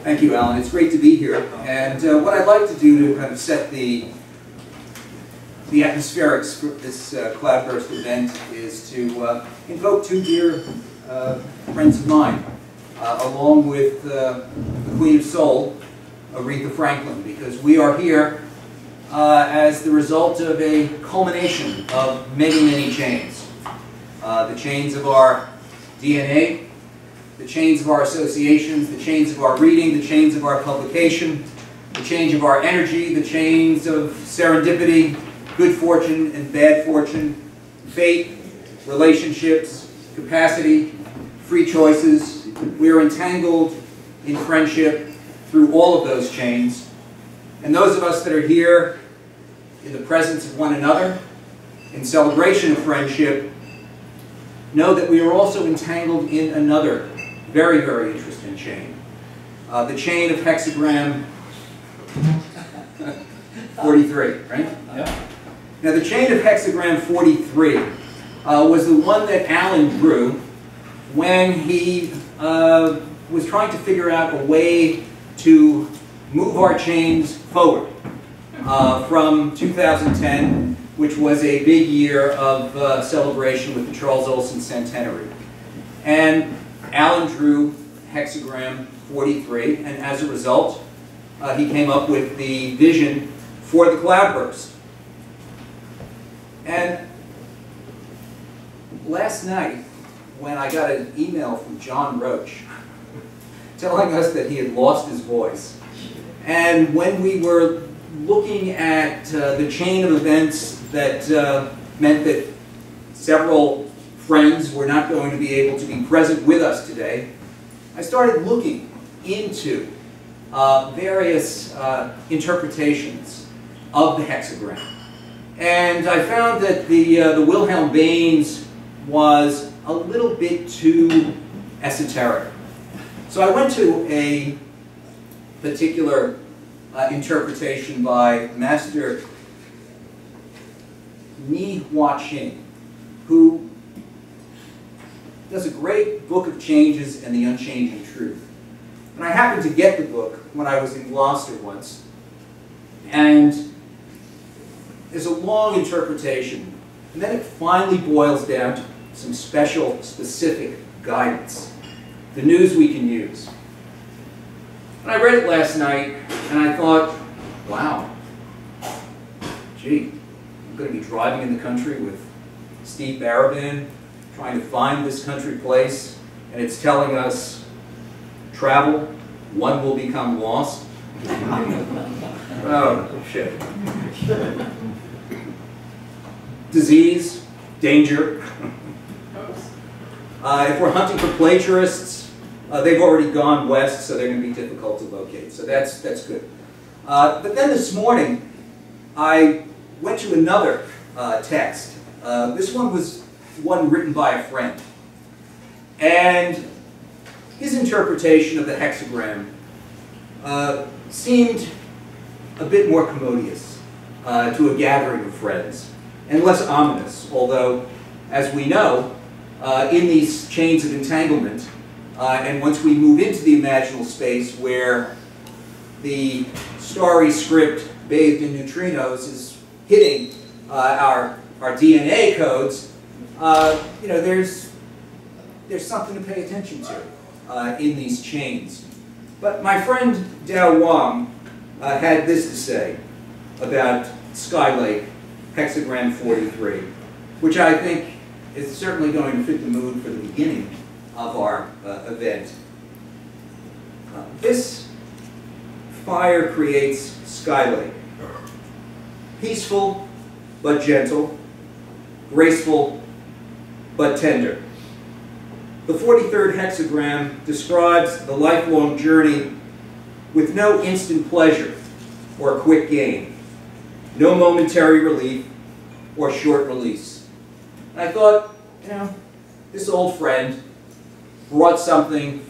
Thank you, Alan. It's great to be here. And what I'd like to do to kind of set the atmospherics for this Cloudburst event is to invoke two dear friends of mine, along with the Queen of Soul, Aretha Franklin, because we are here as the result of a culmination of many, many chains. The chains of our DNA, the chains of our associations, the chains of our reading, the chains of our publication, the chains of our energy, the chains of serendipity, good fortune and bad fortune, fate, relationships, capacity, free choices. We are entangled in friendship through all of those chains. And those of us that are here in the presence of one another, in celebration of friendship, know that we are also entangled in another very, very interesting chain. The chain of hexagram 43, right? Yeah. Now the chain of hexagram 43 was the one that Alan drew when he was trying to figure out a way to move our chains forward from 2010, which was a big year of celebration with the Charles Olson centenary. And Alan drew hexagram 43, and as a result, he came up with the vision for the Cloudburst. And last night, when I got an email from John Roach telling us that he had lost his voice, and when we were looking at the chain of events that meant that several friends were not going to be able to be present with us today, I started looking into various interpretations of the hexagram. And I found that the Wilhelm Baines was a little bit too esoteric. So I went to a particular interpretation by Master Ni Hua Ching, who does a great book of changes and the unchanging truth. And I happened to get the book when I was in Gloucester once, and there's a long interpretation, and then it finally boils down to some special, specific guidance, the news we can use. And I read it last night, and I thought, wow, gee, I'm going to be driving in the country with Steve Barabin, trying to find this country place, and it's telling us, travel, one will become lost. Oh, shit. Disease, danger. If we're hunting for plagiarists, they've already gone west, so they're going to be difficult to locate. So that's good. But then this morning, I went to another text. This one was one written by a friend. And his interpretation of the hexagram seemed a bit more commodious to a gathering of friends, and less ominous, although, as we know, in these chains of entanglement, and once we move into the imaginal space where the starry script bathed in neutrinos is hitting our DNA codes, you know, there's something to pay attention to in these chains. But my friend Dao Wang had this to say about Skylake hexagram 43, which I think is certainly going to fit the mood for the beginning of our event. This fire creates Skylake, peaceful but gentle, graceful but tender. The 43rd hexagram describes the lifelong journey with no instant pleasure or quick gain, no momentary relief or short release. And I thought, you know, this old friend brought something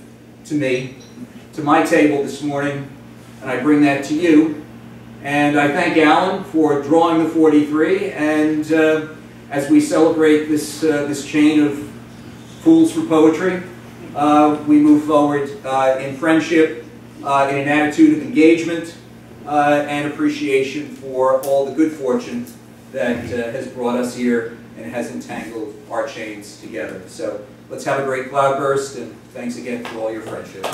to me, to my table this morning, and I bring that to you. And I thank Alan for drawing the 43, and as we celebrate this, this chain of Fools for Poetry, we move forward in friendship in an attitude of engagement and appreciation for all the good fortune that has brought us here and has entangled our chains together. So let's have a great cloudburst, and thanks again for all your friendship.